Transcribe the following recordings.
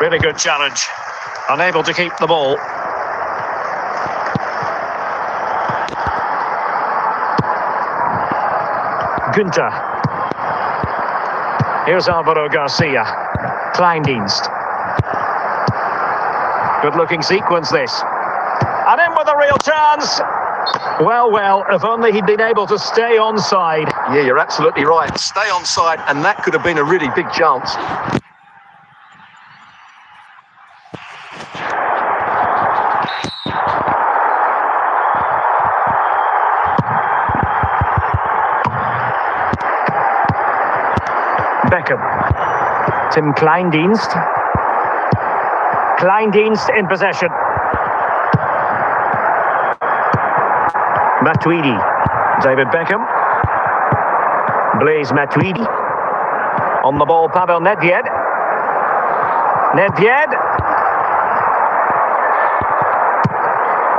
Really good challenge. Unable to keep the ball. Günther. Here's Alvaro Garcia. Kleindienst. Good-looking sequence, this. And in with a real chance. Well, if only he'd been able to stay onside. Yeah, you're absolutely right. Stay onside, and that could have been a really big chance. Beckham. Tim Kleindienst. Kleindienst in possession. Matuidi. David Beckham. Blaise Matuidi. On the ball, Pavel Nedved. Nedved.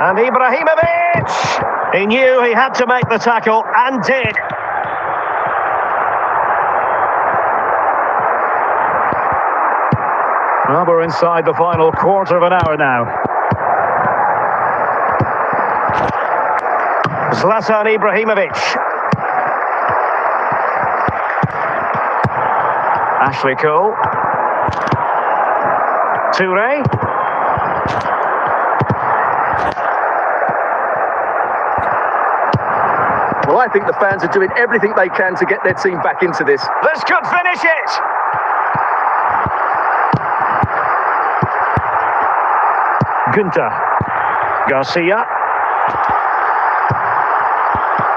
And Ibrahimovic. He knew he had to make the tackle and did. Well, we're inside the final quarter of an hour now. Zlatan Ibrahimovic. Ashley Cole. Toure. Well, I think the fans are doing everything they can to get their team back into this. This could finish it. Günther. Garcia.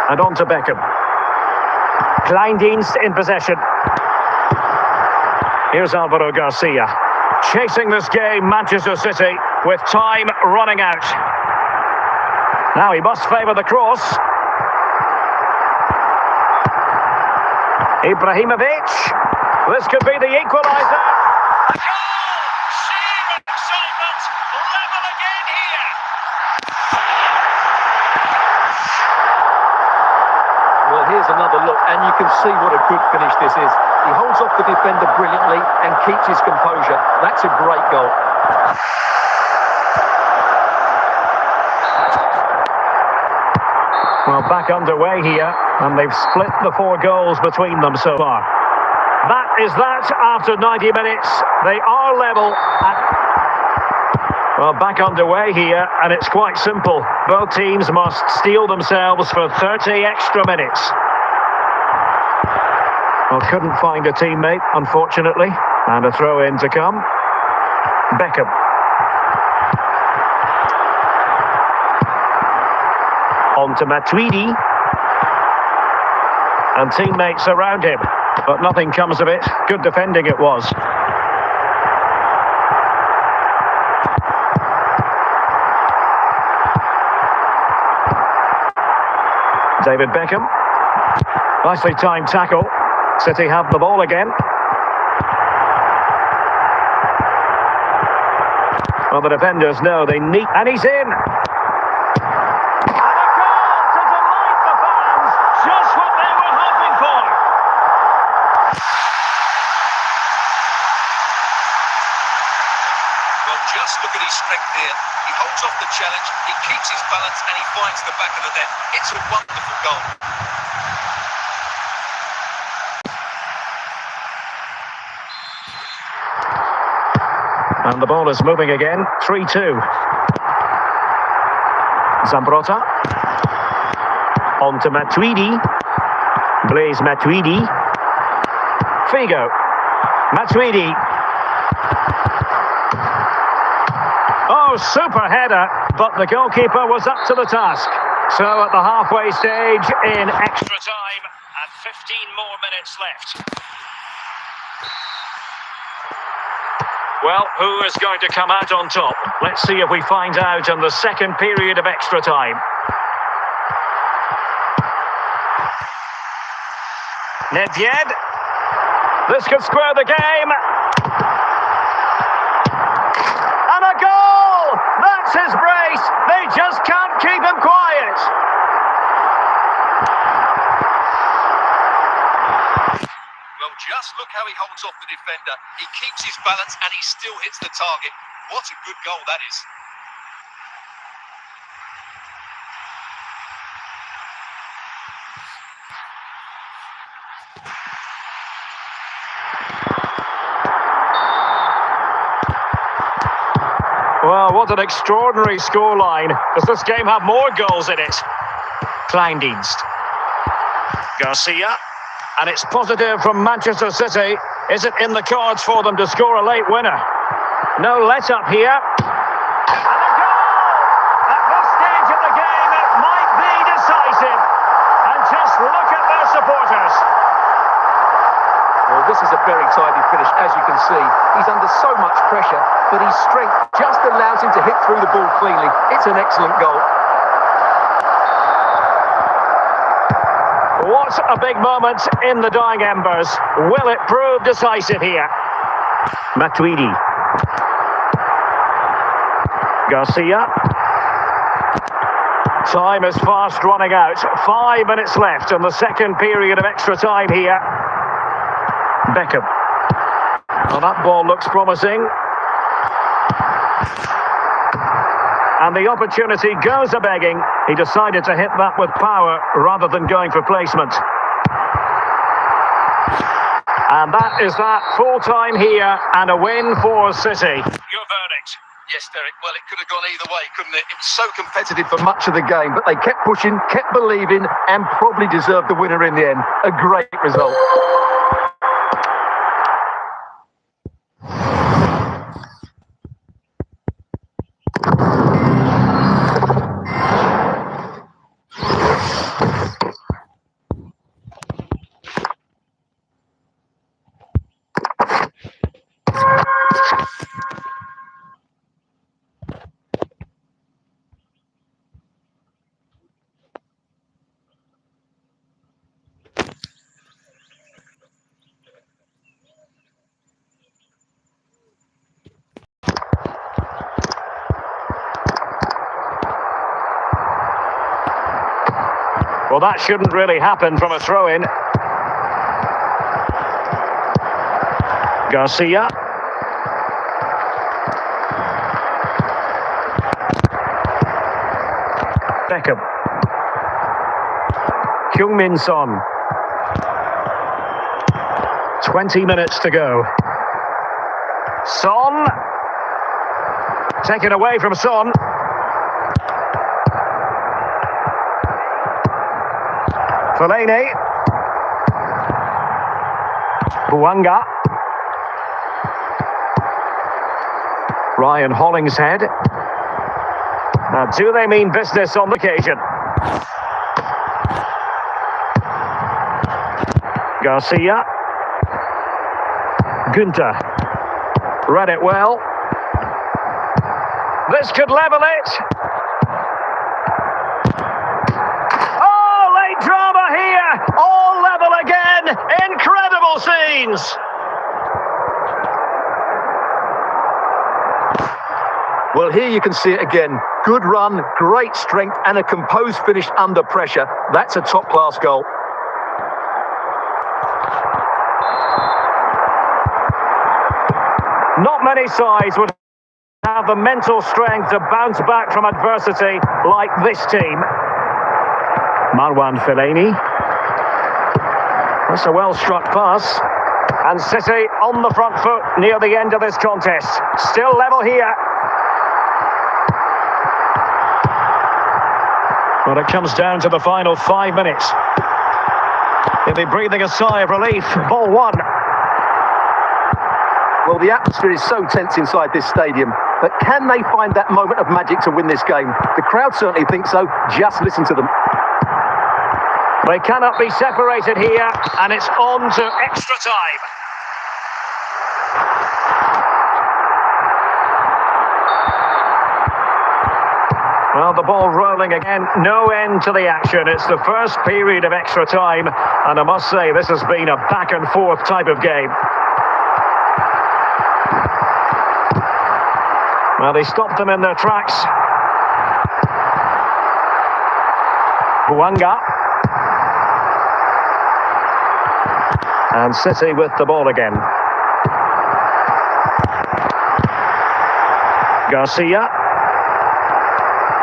And on to Beckham. Kleindienst in possession. Here's Alvaro Garcia. Chasing this game, Manchester City, with time running out. Now he must favour the cross. Ibrahimovic. This could be the equaliser. Here's another look, and you can see what a good finish this is. He holds off the defender brilliantly and keeps his composure. That's a great goal. Well, back underway here, and they've split the 4 goals between them so far. That is that after 90 minutes. They are level at... Well, back underway here, and it's quite simple. Both teams must steel themselves for 30 extra minutes. Well, couldn't find a teammate, unfortunately. And a throw-in to come. Beckham. On to Matuidi. And teammates around him. But nothing comes of it. Good defending it was. David Beckham. Nicely timed tackle. City have the ball again. Well, the defenders know they need... And he's in! And a goal to delight the fans! Just what they were hoping for! Well, just look at his strength here. He holds off the challenge, he keeps his balance, and he finds the back of the net. It's a wonderful goal. And the ball is moving again. 3-2. Zambrotta. On to Matuidi. Blaise Matuidi. Figo. Matuidi. Oh, super header, but the goalkeeper was up to the task. So at the halfway stage in extra time and 15 more minutes left. Well, who is going to come out on top? Let's see if we find out in the second period of extra time. Nedved. This could square the game. And a goal! That's his brace. They just can't keep him quiet. Well, just look how he holds off the defender. He keeps his balance and he still hits the target. What a good goal that is. Well, what an extraordinary scoreline. Does this game have more goals in it? Kleindienst. Garcia. And it's positive from Manchester City. Is it in the cards for them to score a late winner? No let-up here. And a goal! At this stage of the game, it might be decisive. And just look at their supporters. Well, this is a very tidy finish, as you can see. He's under so much pressure, but his strength just allows him to hit through the ball cleanly. It's an excellent goal. What a big moment in the dying embers. Will it prove decisive here? Matuidi. Garcia. Time is fast running out. 5 minutes left in the second period of extra time here. Beckham. Well, that ball looks promising. And the opportunity goes a-begging. He decided to hit that with power rather than going for placement. And that is that. Full time here and a win for City. Your verdict? Yes, Derek. Well, it could have gone either way, couldn't it? It was so Competitive for much of the game, but they kept pushing, kept believing, and probably deserved the winner in the end. A great result. Well, that shouldn't really happen from a throw-in. Garcia. Beckham. Heung-min Son. 20 minutes to go. Son. Taken away from Son. Fellaini. Bouanga. Ryan Hollingshead. Now, do they mean business on the occasion? Garcia. Günther. Read it well. This could level it. Drama here, all level again, incredible scenes. Well, here you can see it again. Good run, great strength, and a composed finish under pressure. That's a top-class goal. Not many sides would have the mental strength to bounce back from adversity like this team. Marwan Fellaini. That's a well-struck pass. And City on the front foot near the end of this contest. Still level here. But it comes down to the final 5 minutes. He'll be breathing a sigh of relief. Ball one. Well, the atmosphere is so tense inside this stadium. But can they find that moment of magic to win this game? The crowd certainly think so. Just listen to them. They cannot be separated here, and it's on to extra time. Well, the ball rolling again, no end to the action. It's the first period of extra time, and I must say this has been a back and forth type of game. Well, they stopped them in their tracks. Bouanga. And City with the ball again. Garcia.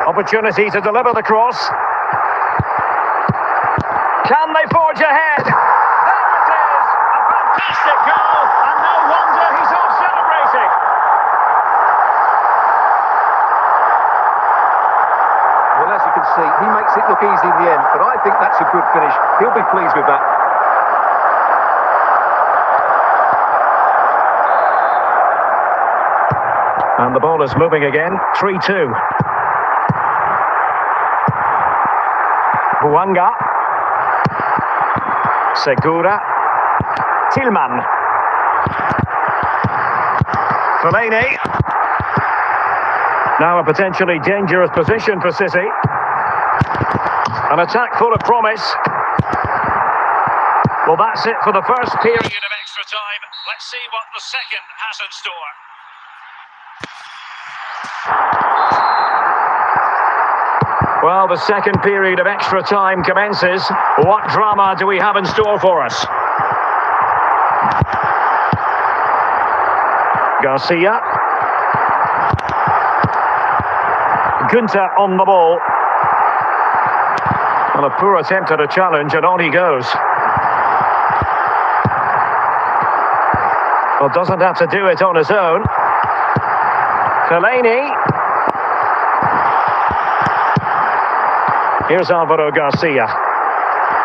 Opportunity to deliver the cross. Can they forge ahead? There it is! A fantastic goal, and no wonder he's off celebrating. Well, as you can see, he makes it look easy in the end, but I think that's a good finish. He'll be pleased with that. And the ball is moving again, 3-2. Bouanga. Segura. Tillman. Fellaini. Now a potentially dangerous position for City. An attack full of promise. Well, that's it for the first period of extra time. Let's see what the second has in store. Well, the second period of extra time commences. What drama do we have in store for us? Garcia. Gunter on the ball. And a poor attempt at a challenge, and on he goes. Well, doesn't have to do it on his own. Fellaini. Here's Alvaro Garcia.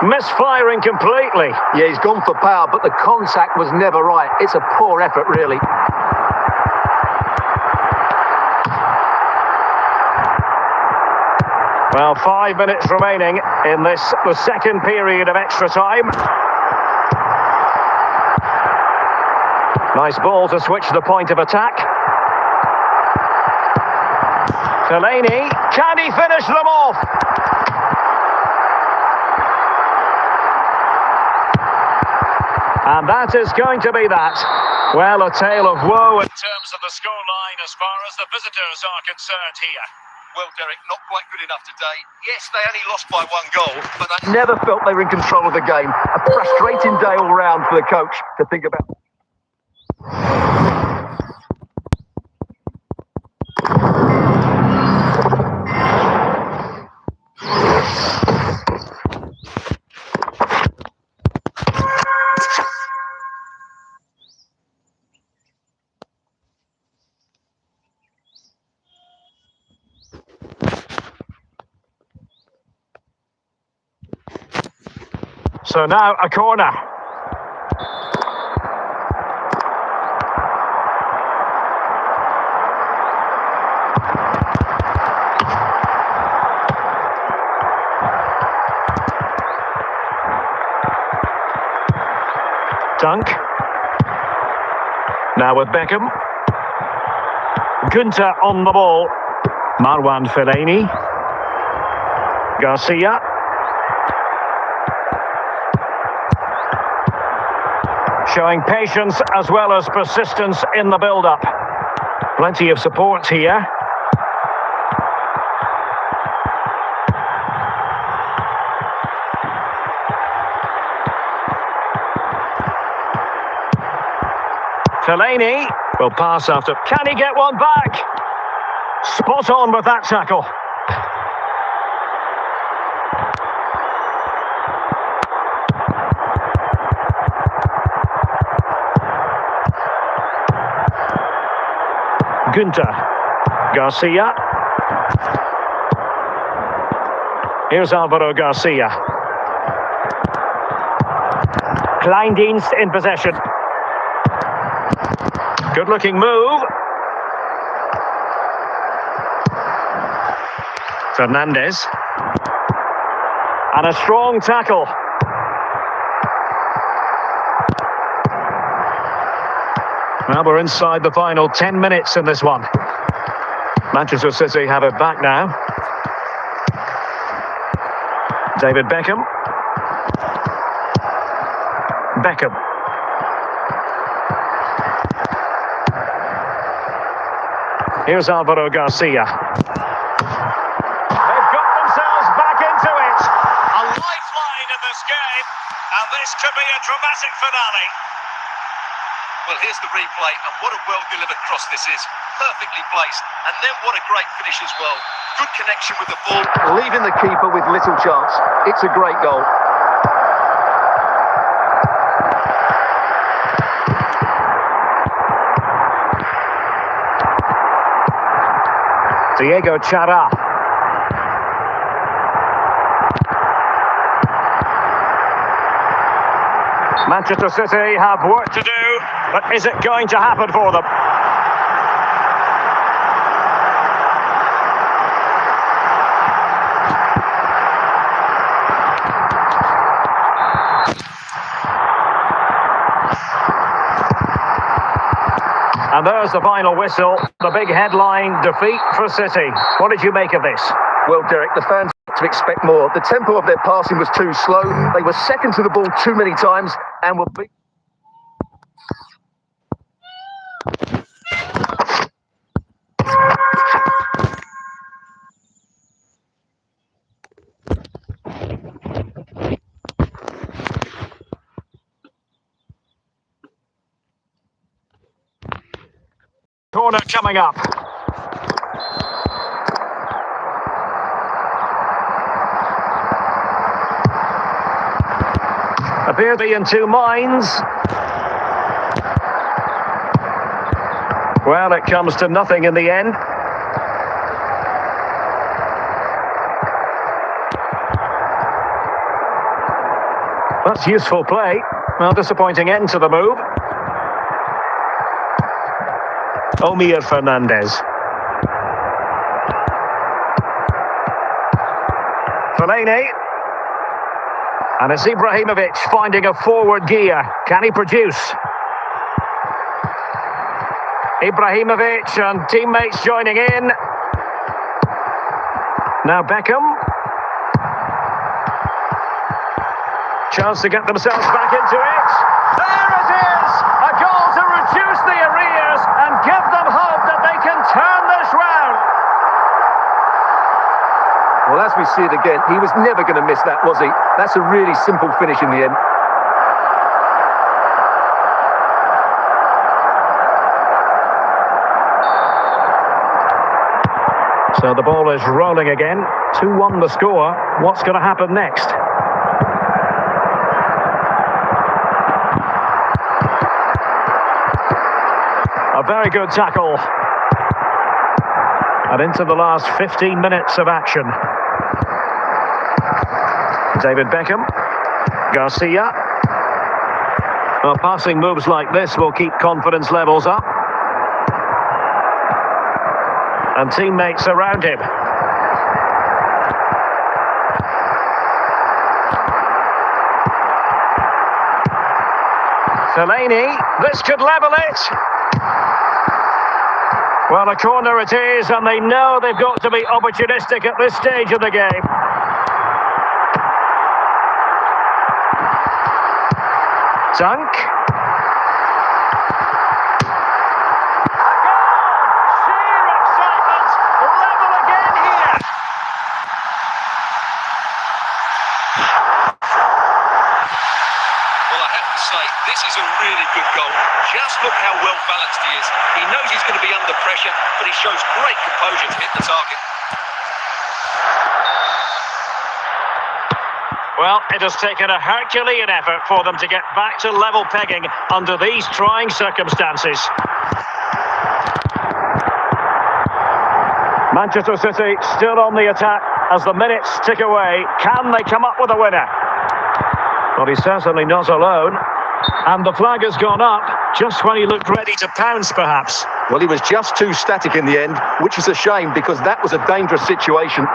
Misfiring completely. Yeah, he's gone for power, but the contact was never right. It's a poor effort, really. Well, 5 minutes remaining in the second period of extra time. Nice ball to switch the point of attack. Fellaini, can he finish them off? And that is going to be that. Well, a tale of woe in terms of the scoreline as far as the visitors are concerned here. Well, Derek, not quite good enough today. Yes, they only lost by 1 goal, but they Never felt they were in control of the game. A frustrating day all round for the coach to think about. So now a corner. Dunk. Now with Beckham. Gunter on the ball. Marwan Fellaini. Garcia. Showing patience as well as persistence in the build-up. Plenty of support here. Fellaini will pass after. Can he get one back? Spot on with that tackle. Gunter. Garcia. Here's Alvaro Garcia. Kleindienst in possession. Good looking move. Fernandez. And a strong tackle. Now we're inside the final 10 minutes in this one. Manchester City have it back now. David Beckham. Beckham. Here's Alvaro Garcia. They've got themselves back into it. a lifeline in this game, and this could be a dramatic classic finale. Well, here's the replay, and what a well-delivered cross this is. Perfectly placed, and then what a great finish as well. Good connection with the ball. Leaving the keeper with little chance. It's a great goal. Diego Chara. Manchester City have work to do, but is it going to happen for them? And there's the final whistle, the big headline, defeat for City. What did you make of this? Well, Derek, the fans to expect more. The tempo of their passing was too slow. They were second to the ball too many times and were beat. Corner coming up. Appear to be in two minds. Well, it comes to nothing in the end. That's useful play. Well, disappointing end to the move. Omir Fernandez. Fellaini. And it's Ibrahimovic finding a forward gear. Can he produce? Ibrahimovic and teammates joining in. Now Beckham. Chance to get themselves back into it. There it is! A goal to reduce the arrears and give them hope that they can turn this round. Well, as we see it again, he was never going to miss that, was he? That's a really simple finish in the end. So the ball is rolling again. 2-1 the score. What's going to happen next? A very good tackle. And into the last 15 minutes of action. David Beckham. Garcia. Well, passing moves like this will keep confidence levels up. And teammates around him. Fellaini. This could level it. Well, a corner it is, and they know they've got to be opportunistic at this stage of the game. Dunk. A goal! Sheer excitement! Level again here! Well, I have to say, this is a really good goal. Just look how well balanced he is. He knows he's going to be under pressure, but he shows great composure to hit the target. Well, it has taken a Herculean effort for them to get back to level pegging under these trying circumstances. Manchester City still on the attack as the minutes tick away. Can they come up with a winner? Well, he's certainly not alone. And the flag has gone up just when he looked ready to pounce, perhaps. Well, he was just too static in the end, which is a shame because that was a dangerous situation.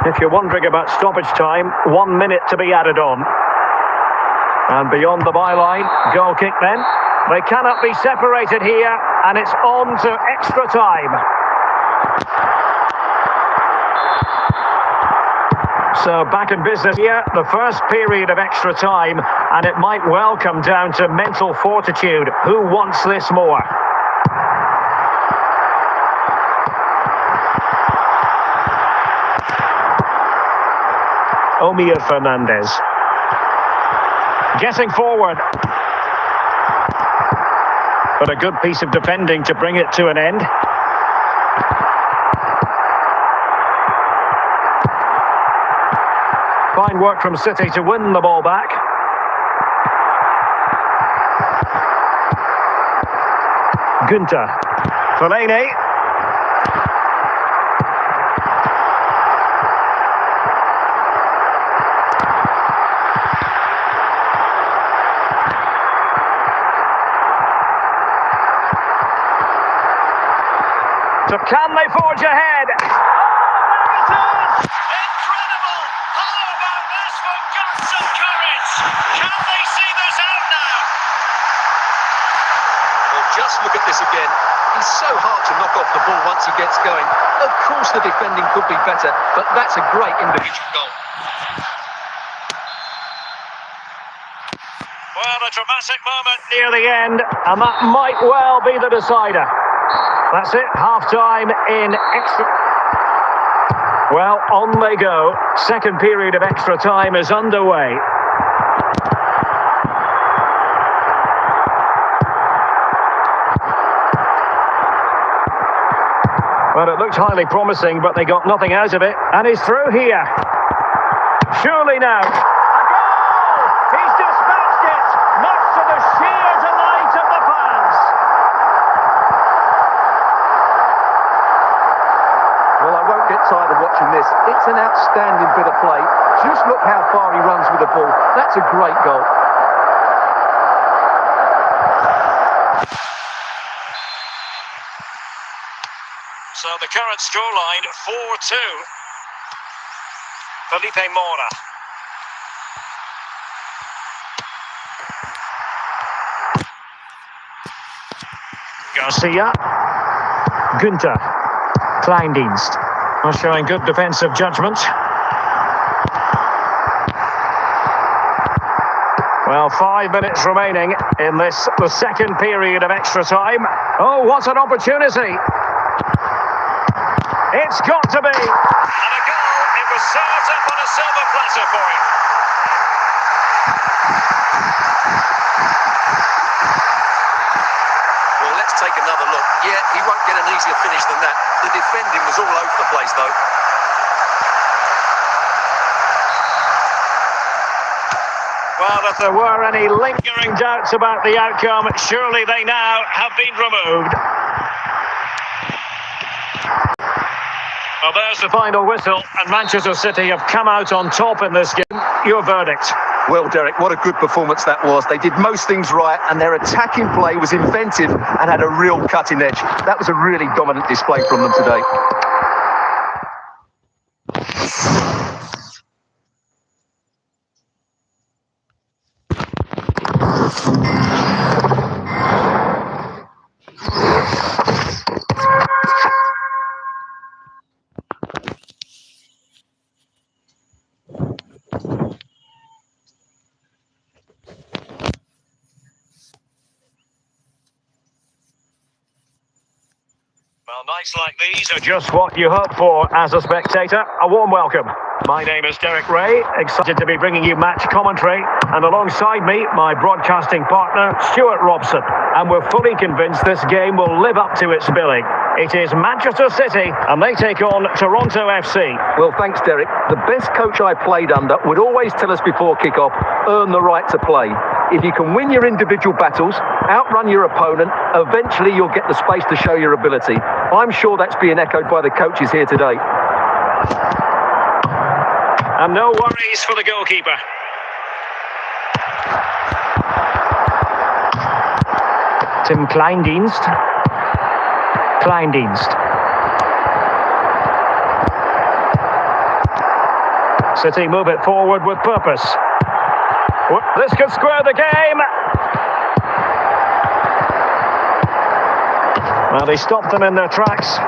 If you're wondering about stoppage time, 1 minute to be added on. And beyond the byline, goal kick then. They cannot be separated here, and it's on to extra time. So back in business here, the first period of extra time, and it might well come down to mental fortitude. Who wants this more? Omir Fernandez. Getting forward. But a good piece of defending to bring it to an end. Fine work from City to win the ball back. Günther. Fellaini. So can they forge ahead? Oh, there it is! Incredible! How about this for guts and courage? Can they see this out now? Well, just look at this again. He's so hard to knock off the ball once he gets going. Of course the defending could be better, but that's a great individual goal. Well, a dramatic moment near the end, and that might well be the decider. That's it, half-time in extra... Well, on they go. Second period of extra time is underway. Well, it looked highly promising, but they got nothing out of it. And he's through here. Surely now. A goal! He's dispatched it, much to the sheer delight of the fans. Well, I won't get tired of watching this. It's an outstanding bit of play. Just look how far he runs with the ball. That's a great goal. So the current scoreline, 4-2. Felipe Mora. Garcia. Günther. Kleindienst. Well, showing good defensive judgment. Well, 5 minutes remaining in this, the second period of extra time. Oh, what an opportunity! It's got to be! And a goal, it was served up on a silver platter for him. Well, let's take another look. Yeah, he won't get an easier finish than that. The defending was all over the place, though. Well, if there were any lingering doubts about the outcome, surely they now have been removed. Well, there's the final whistle, and Manchester City have come out on top in this game. Your verdict? Well, Derek, what a good performance that was. They did most things right, and their attacking play was inventive and had a real cutting edge. That was a really dominant display from them today. Well, nights like these are just what you hope for as a spectator. A warm welcome. My name is Derek Ray, excited to be bringing you match commentary, and alongside me, my broadcasting partner, Stuart Robson. And we're fully convinced this game will live up to its billing. It is Manchester City, and they take on Toronto FC. Well, thanks, Derek. The best coach I played under would always tell us before kick-off, earn the right to play. If you can win your individual battles, outrun your opponent, eventually you'll get the space to show your ability. I'm sure that's being echoed by the coaches here today. And no worries for the goalkeeper. Tim Kleindienst. City move it forward with purpose. This could square the game. Well, he stopped them in their tracks.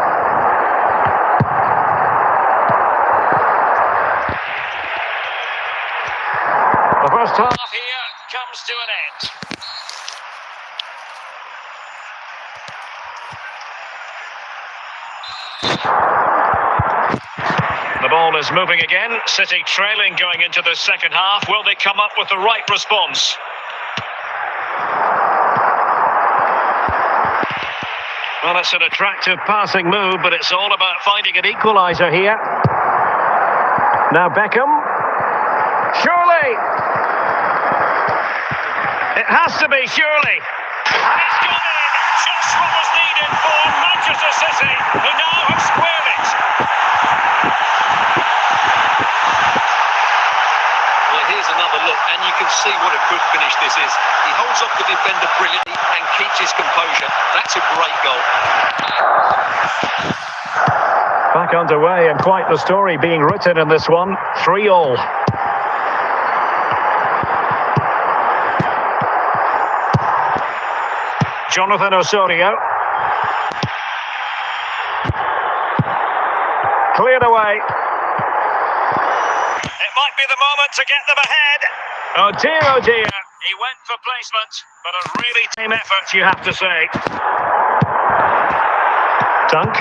The first half here comes to an end. The ball is moving again. City trailing going into the second half. Will they come up with the right response? Well, it's an attractive passing move, but it's all about finding an equaliser here. Now Beckham. Surely! It has to be, surely! And it's gone in! Just what was needed for Manchester City, who now have squared it! Well, here's another look, and you can see what a good finish this is. He holds off the defender brilliantly and keeps his composure. That's a great goal. Back underway, and quite the story being written in this one. 3-3. Jonathan Osorio. Cleared away. It might be the moment to get them ahead. Oh dear, oh dear. He went for placement, but a really team effort, you have to say. Dunk.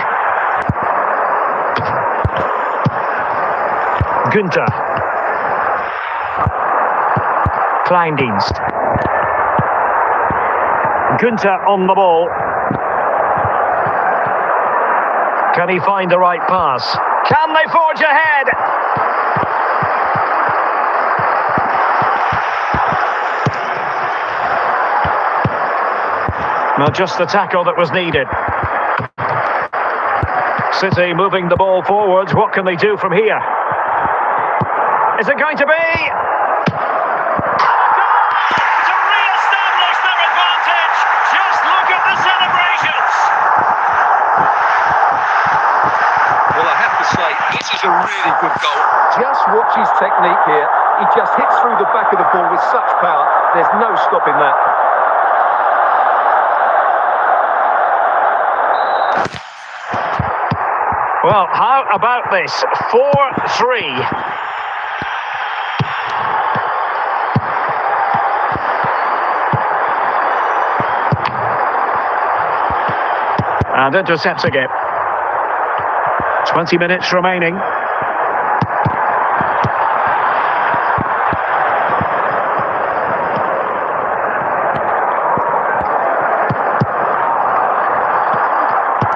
Günther. Kleindienst. Günther on the ball. Can he find the right pass? Can they forge ahead? Well, just the tackle that was needed. City moving the ball forwards. What can they do from here? Is it going to be? To re-establish their advantage. Just look at the celebrations. Well, I have to say, this is a really good goal. Just watch his technique here. He just hits through the back of the ball with such power. There's no stopping that. Well, how about this? 4-3. And intercepts again. 20 minutes remaining.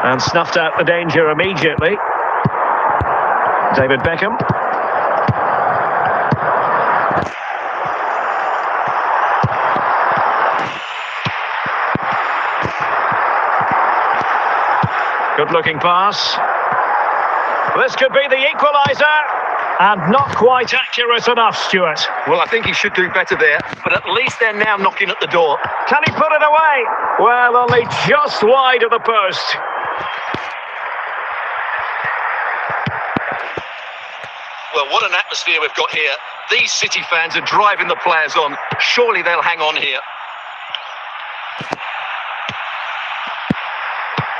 And snuffed out the danger immediately. David Beckham. Good-looking pass. This could be the equaliser. And not quite accurate enough, Stuart. Well, I think he should do better there, but at least they're now knocking at the door. Can he put it away? Well, only just wide of the post. Well, what an atmosphere we've got here. These City fans are driving the players on. Surely they'll hang on here.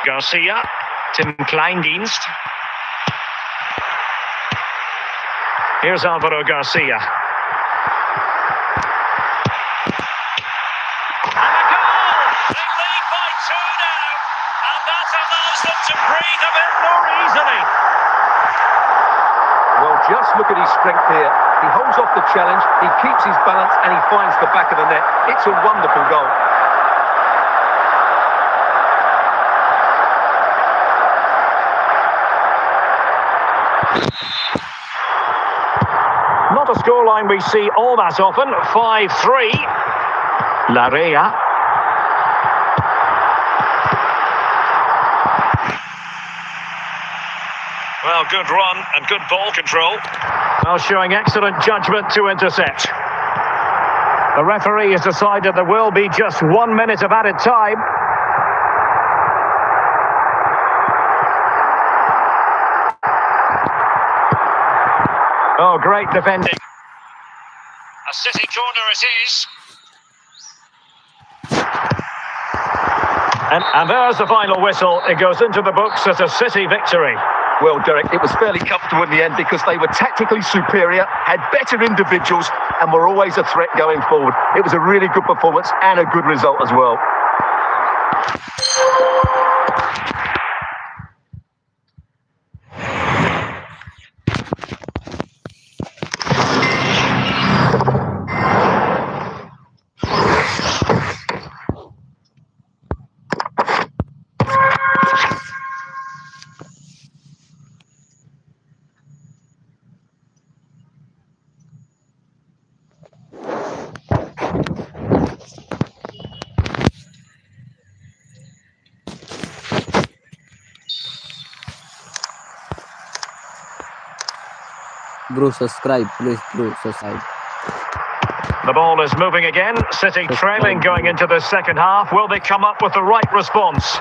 Garcia. Tim Kleindienst. Here's Alvaro Garcia. And a goal! They lead by 2 now. And that allows them to breathe a bit more easily. Well, just look at his strength here. He holds off the challenge, he keeps his balance, and he finds the back of the net. It's a wonderful goal. Not a scoreline we see all that often. 5-3. Larea. Well, good run and good ball control. Well, showing excellent judgment to intercept. The referee has decided there will be just 1 minute of added time. Oh, great defending. A City corner it is. And there's the final whistle. It goes into the books as a City victory. Well, Derek, it was fairly comfortable in the end because they were tactically superior, had better individuals, and were always a threat going forward. It was a really good performance and a good result as well. Bro, subscribe. Please, bro, subscribe. The ball is moving again. City trailing going into the second half. Will they come up with the right response?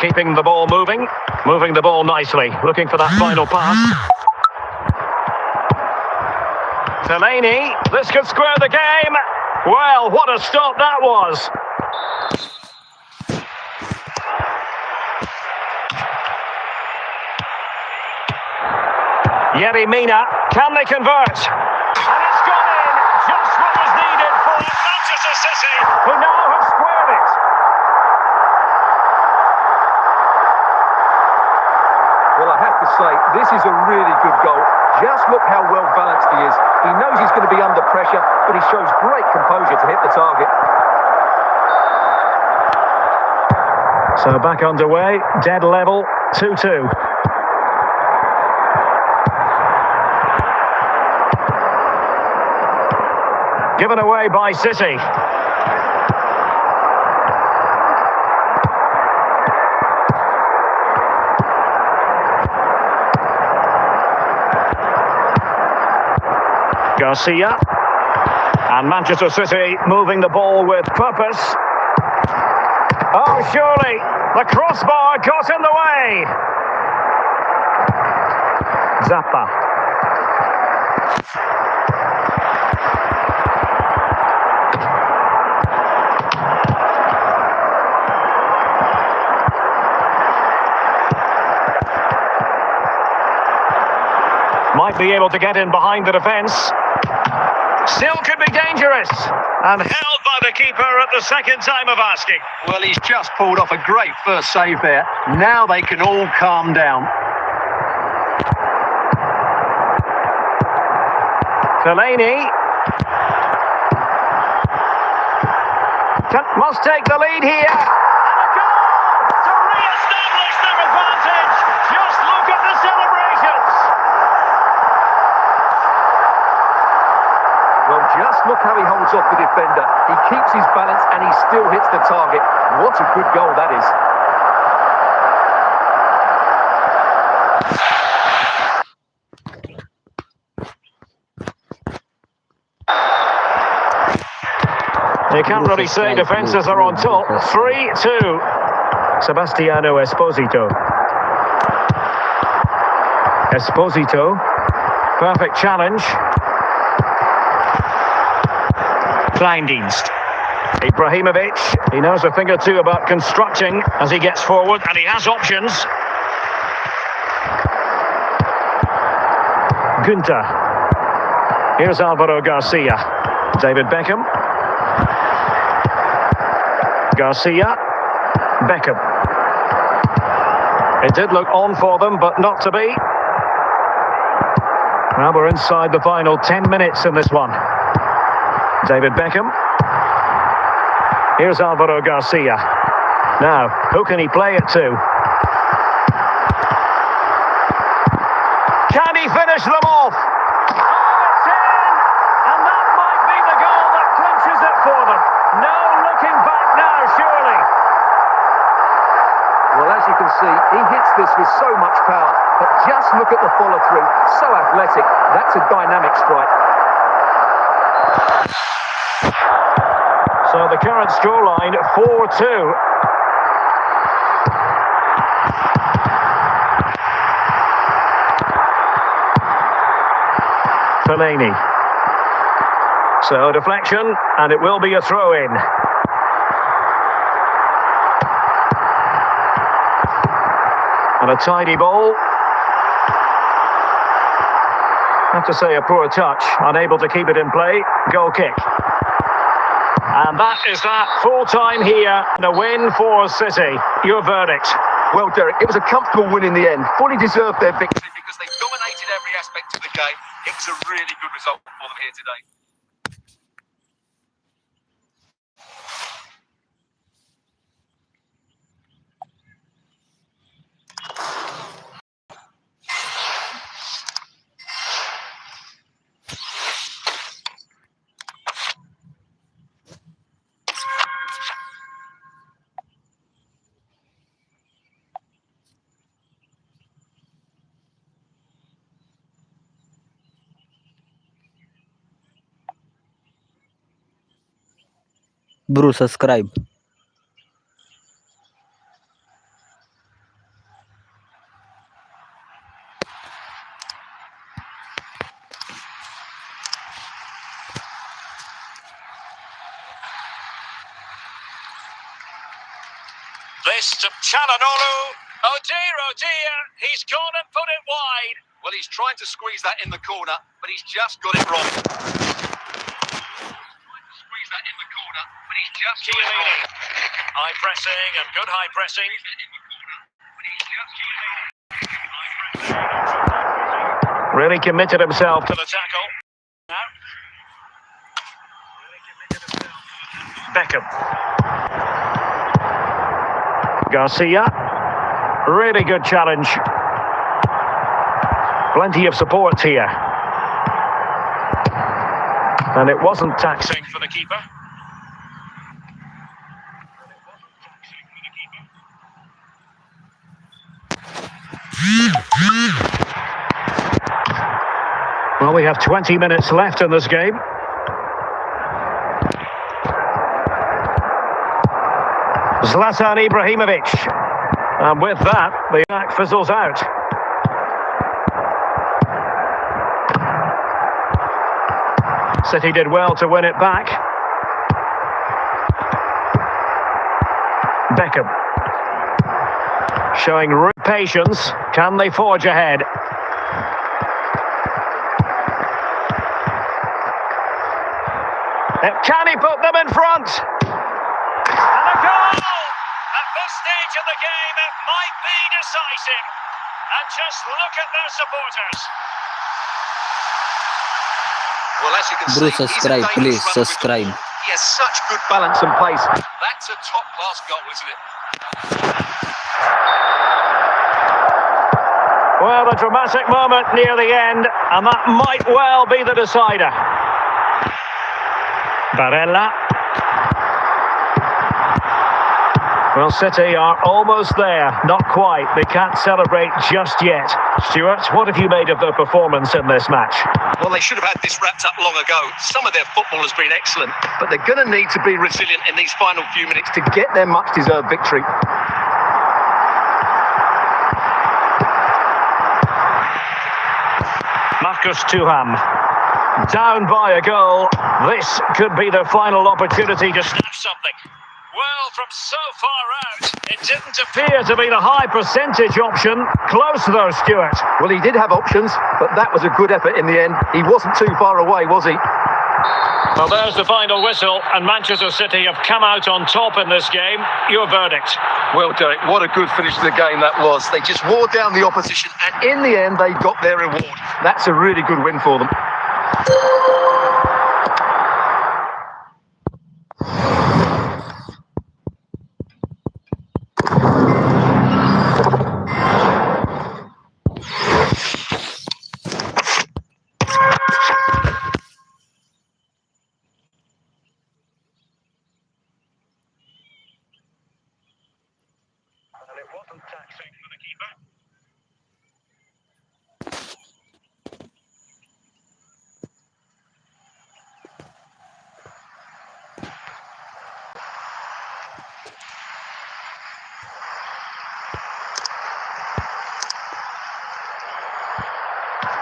Keeping the ball moving the ball nicely, looking for that final pass. Fellaini, this could square the game. Well, what a stop that was. Yerry Mina, can they convert? And it's gone in, just what was needed for Manchester City, who now have squared it. Well, I have to say, this is a really good goal. Just look how well balanced he is. He knows he's going to be under pressure, but he shows great composure to hit the target. So back underway, dead level, 2-2. Given away by City. Garcia. And Manchester City moving the ball with purpose. Oh, surely the crossbar got in the way. Zappa. Might be able to get in behind the defence. Still could be dangerous. And held by the keeper at the second time of asking. Well, he's just pulled off a great first save there. Now they can all calm down. Fellaini. Must take the lead here. And a goal to re-establish their advantage. Just look at the celebrations. Well, just look how he holds off the defender. He keeps his balance and he still hits the target. What a good goal that is. You can't really say defences are on top. 3-2. Sebastiano Esposito. Esposito. Perfect challenge. Kleindienst. Ibrahimovic. He knows a thing or two about constructing as he gets forward, and he has options. Günther. Here's Alvaro Garcia. David Beckham. Garcia, Beckham. It did look on for them, but not to be. Well, we're inside the final 10 minutes in this one. David Beckham. Here's Alvaro Garcia. Now, who can he play it to? Can he finish them off? Oh, it's in! And that might be the goal that clinches it for them. No looking back now, surely. Well, as you can see, he hits this with so much power, but just look at the follow-through. So athletic. That's a dynamic strike. So the current scoreline, 4-2. Fellaini. So deflection, and it will be a throw-in. And a tidy ball. Have to say a poor touch, unable to keep it in play. Goal kick. And that is that, full time here, and a win for City. Your verdict? Well, Derek, it was a comfortable win in the end. Fully deserved their victory. Because they dominated every aspect of the game. It was a really good result for them here today. Bro, subscribe. This to Chalanolu. Oh dear, he's gone and put it wide. Well, he's trying to squeeze that in the corner, but he's just got it wrong. Chiellini. High pressing and good high pressing. Really committed himself to the tackle. Now. Beckham. Garcia. Really good challenge. Plenty of support here. And it wasn't taxing for the keeper. Well, we have 20 minutes left in this game. Zlatan Ibrahimovic. And with that, the attack fizzles out. City did well to win it back. Beckham. Showing real patience. Can they forge ahead? Can he put them in front? And a goal! At this stage of the game, it might be decisive. And just look at their supporters. Well, as you can Bro, see, subscribe, he's a dangerous please, runner with the subscribe. ball. He has such good balance. Balance and pace. That's a top-class goal, isn't it? Well, a dramatic moment near the end, and that might well be the decider. Barella. Well, City are almost there. Not quite. They can't celebrate just yet. Stuart, what have you made of their performance in this match? Well, they should have had this wrapped up long ago. Some of their football has been excellent, But they're going to need to be resilient in these final few minutes. to get their much-deserved victory. Marcus Thuram. Down by a goal. This could be their final opportunity to snatch something. Well, from so far out, it didn't appear to be the high percentage option. Close though, Stuart. Well, he did have options, but that was a good effort in the end. He wasn't too far away, was he? Well, there's the final whistle, and Manchester City have come out on top in this game. Your verdict? Well, Derek, what a good finish to the game that was. They just wore down the opposition, and in the end, they got their reward. That's a really good win for them. And it wasn't taxing for the keeper.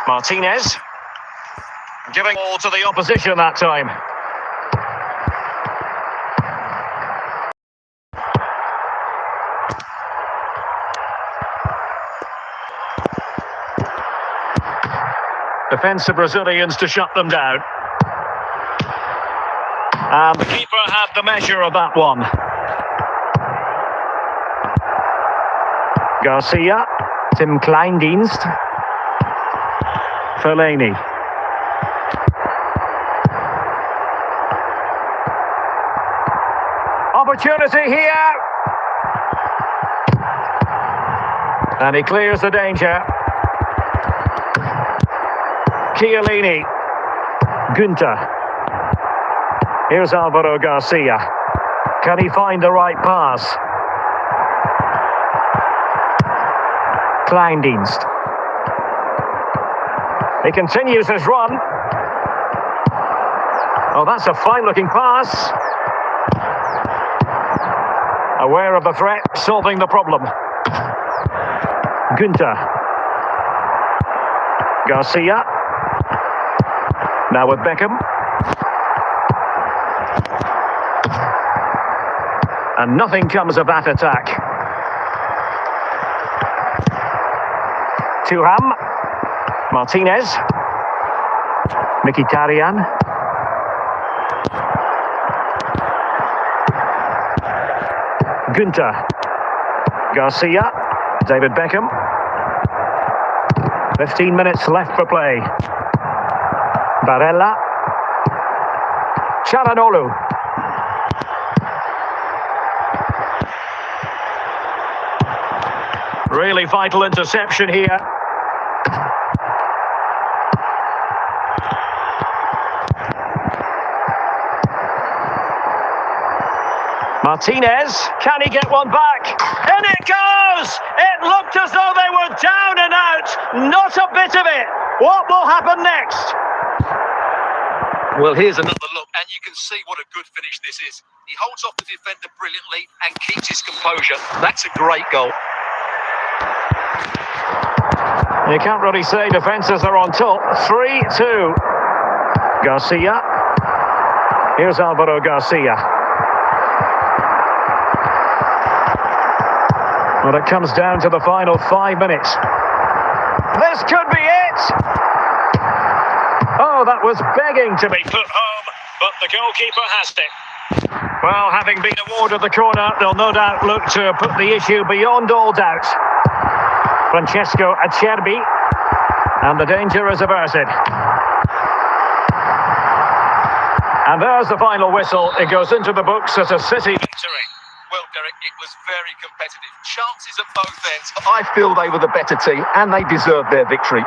Martinez. Giving all to the opposition that time. Defensive Brazilians to shut them down. And the keeper had the measure of that one. Garcia. Tim Kleindienst. Fellaini. Opportunity here. And he clears the danger. Chiellini. Günther. Here's Alvaro Garcia. Can he find the right pass? Kleindienst. He continues his run. Oh, that's a fine-looking pass. Aware of the threat, solving the problem. Günther. Garcia. Now with Beckham. And nothing comes of that attack. Thuram. Martinez. Mkhitaryan. Günther. Garcia. David Beckham. 15 minutes left for play. Barella. Çalhanoğlu. Really vital interception here. Martinez, can he get one back? In it goes! It looked as though they were down and out. Not a bit of it. What will happen next? Well, here's another look, and you can see what a good finish this is. He holds off the defender brilliantly and keeps his composure. That's a great goal. You can't really say defences are on top. 3-2. Garcia. Here's Alvaro Garcia. Well, it comes down to the final 5 minutes. This could be it! Oh, that was begging to be put home, but the goalkeeper has it. Well, having been awarded the corner, they'll no doubt look to put the issue beyond all doubt. Francesco Acerbi, and the danger is averted. And there's the final whistle. It goes into the books as a City victory. Well, Derek, it was very competitive. Chances at both ends. I feel they were the better team and they deserved their victory.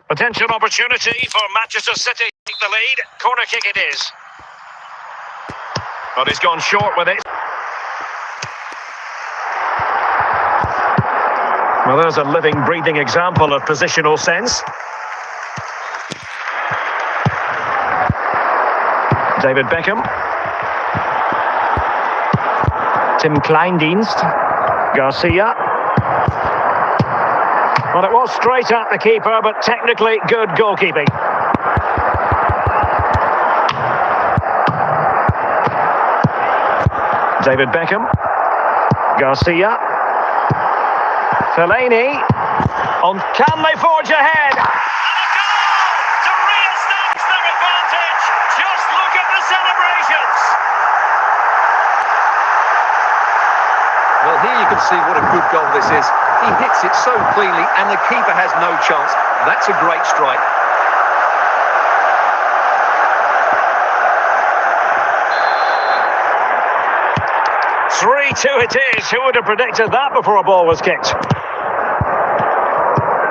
Potential opportunity for Manchester City to take the lead. Corner kick it is. But he's gone short with it. Well, there's a living, breathing example of positional sense. David Beckham. Tim Kleindienst. Garcia. Well, it was straight at the keeper, but technically good goalkeeping. David Beckham. Garcia. Fellaini. On, can they forge ahead? And a goal to re-establish their advantage. Just look at the celebrations. Well, here you can see what a good goal this is. He hits it so cleanly and the keeper has no chance. That's a great strike. Three-two it is. Who would have predicted that before a ball was kicked?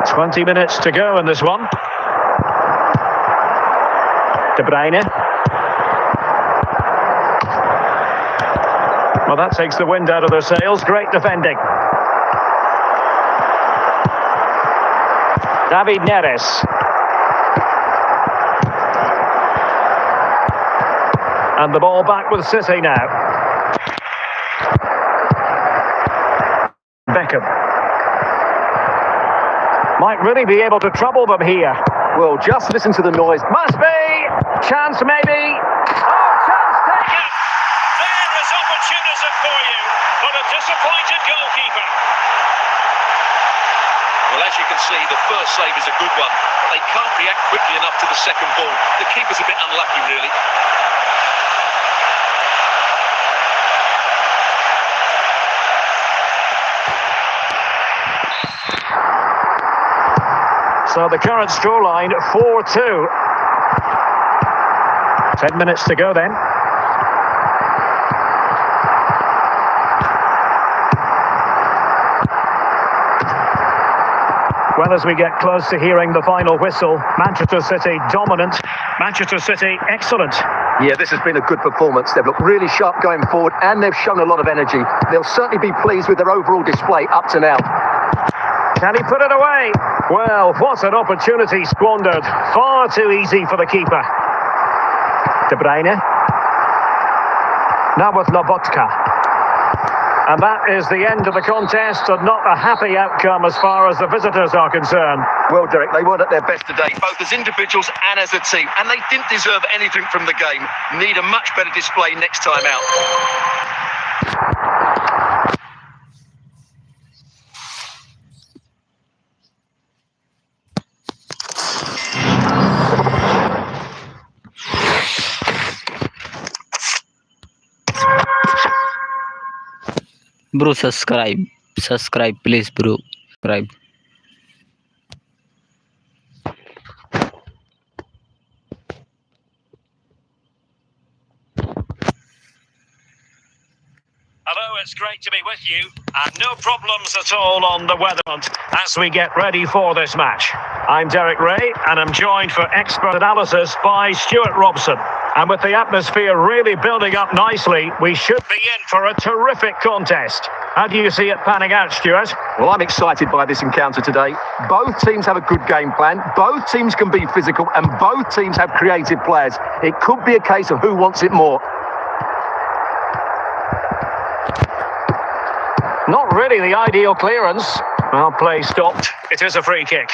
20 minutes to go in this one. De Bruyne. Well, that takes the wind out of their sails. Great defending. David Neres. And the ball back with City now. Beckham. Might really be able to trouble them here. Well, just listen to the noise. Must be! Chance maybe! Oh, chance taken! There is opportunism for you, but a disappointed goalkeeper. Well, as you can see, the first save is a good one, but they can't react quickly enough to the second ball. The keeper's a bit unlucky, really. So the current scoreline, 4-2. 10 minutes to go then. Well, as we get close to hearing the final whistle, Manchester City dominant, Manchester City excellent. Yeah, this has been a good performance. They've looked really sharp going forward and they've shown a lot of energy. They'll certainly be pleased with their overall display up to now. Can he put it away? Well, what an opportunity squandered. Far too easy for the keeper. De Bruyne. Now with Lobotka. And that is the end of the contest, and not a happy outcome as far as the visitors are concerned. Well, Derek, they weren't at their best today. Both as individuals and as a team, and they didn't deserve anything from the game. Need a much better display next time out. Bro, subscribe please bro, subscribe. Hello, it's great to be with you, and no problems at all on the weather front as we get ready for this match. I'm Derek Ray, and I'm joined for expert analysis by Stuart Robson. And with the atmosphere really building up nicely, we should be in for a terrific contest. How do you see it panning out, Stuart? Well, I'm excited by this encounter today. Both teams have a good game plan. Both teams can be physical, and both teams have creative players. It could be a case of who wants it more. Not really the ideal clearance. Well, play stopped. It is a free kick.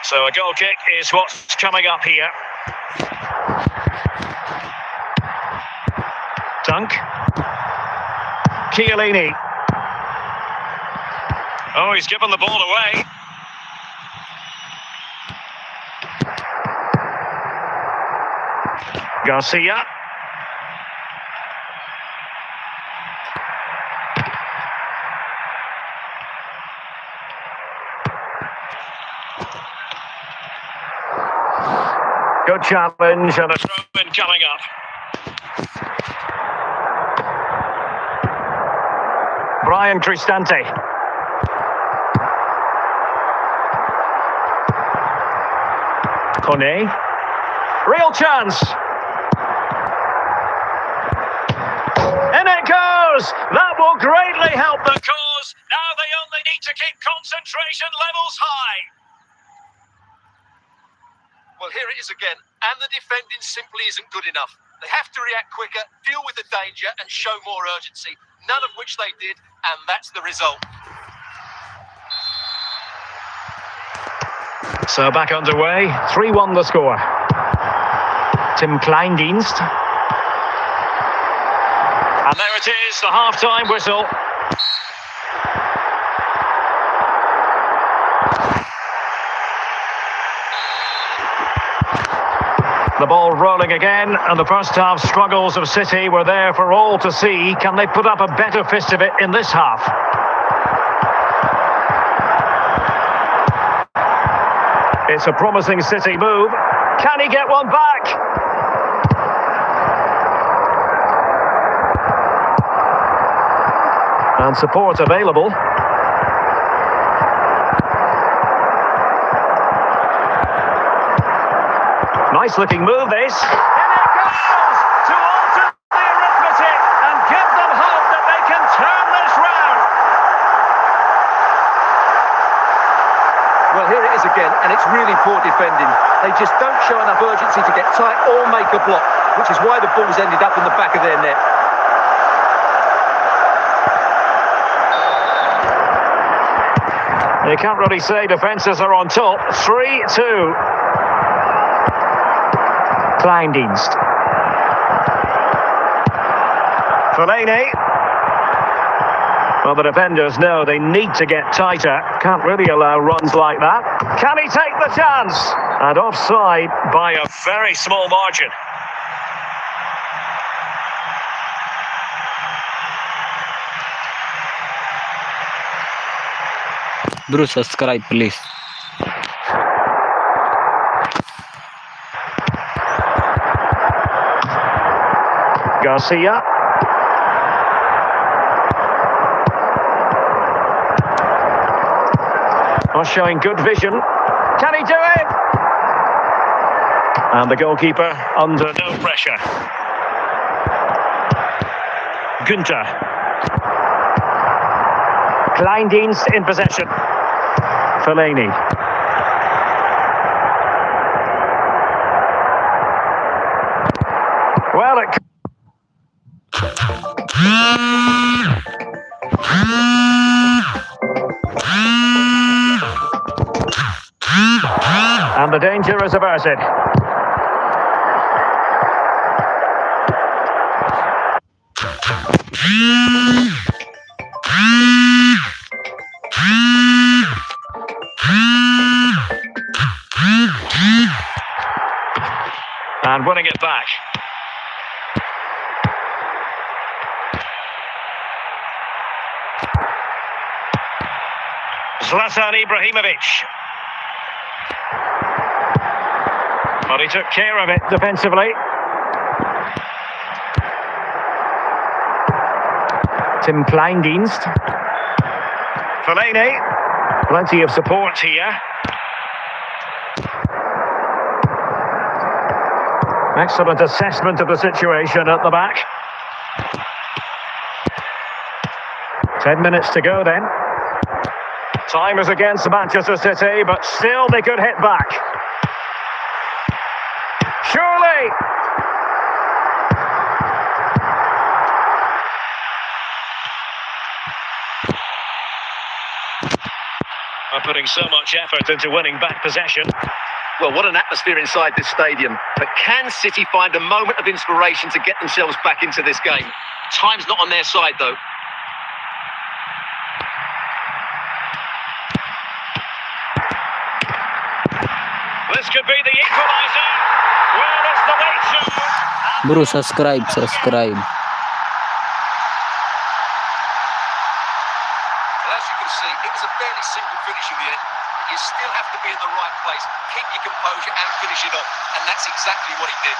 So a goal kick is what's coming up here. Dunk. Chiellini. Oh, he's given the ball away. Garcia. Good challenge and a throw-in coming up. Brian Cristante. Kone. Real chance. In it goes. That will greatly help the cause. Now they only need to keep concentration levels high. Well, here it is again, and the defending simply isn't good enough. They have to react quicker, deal with the danger, and show more urgency. None of which they did, and that's the result. So back underway, 3-1 the score. Tim Kleindienst. And there it is, the half-time whistle. The ball rolling again, and the first half struggles of City were there for all to see. Can they put up a better fist of it in this half? It's a promising City move. Can he get one back? And support available. Nice looking move this. In it goes to alter the arithmetic and give them hope that they can turn this round. Well, here it is again, and it's really poor defending. They just don't show enough urgency to get tight or make a block, which is why the ball's ended up in the back of their net. You can't really say defences are on top. 3-2. Kleindienst. Fellaini. Well, the defenders know they need to get tighter. Can't really allow runs like that. Can he take the chance? And offside by a very small margin. Bro, subscribe please. Garcia. Not showing good vision. Can he do it? And the goalkeeper under no pressure. Günther. Kleindienst in possession. Fellaini. Well, it... And the danger is averted. And winning it back. Zlatan Ibrahimovic. But he took care of it defensively. Tim Kleindienst. Fellaini. Plenty of support here. Excellent assessment of the situation at the back. 10 minutes to go then. Time is against Manchester City, but still they could hit back. Surely! Are putting so much effort into winning back possession. Well, what an atmosphere inside this stadium. But can City find a moment of inspiration to get themselves back into this game? Time's not on their side, though. This could be the equaliser. Well, it's the late show. Bro, subscribe. Well, as you can see, it was a fairly simple finish in the end. But you still have to be in the right place, keep your composure and finish it off. And that's exactly what he did.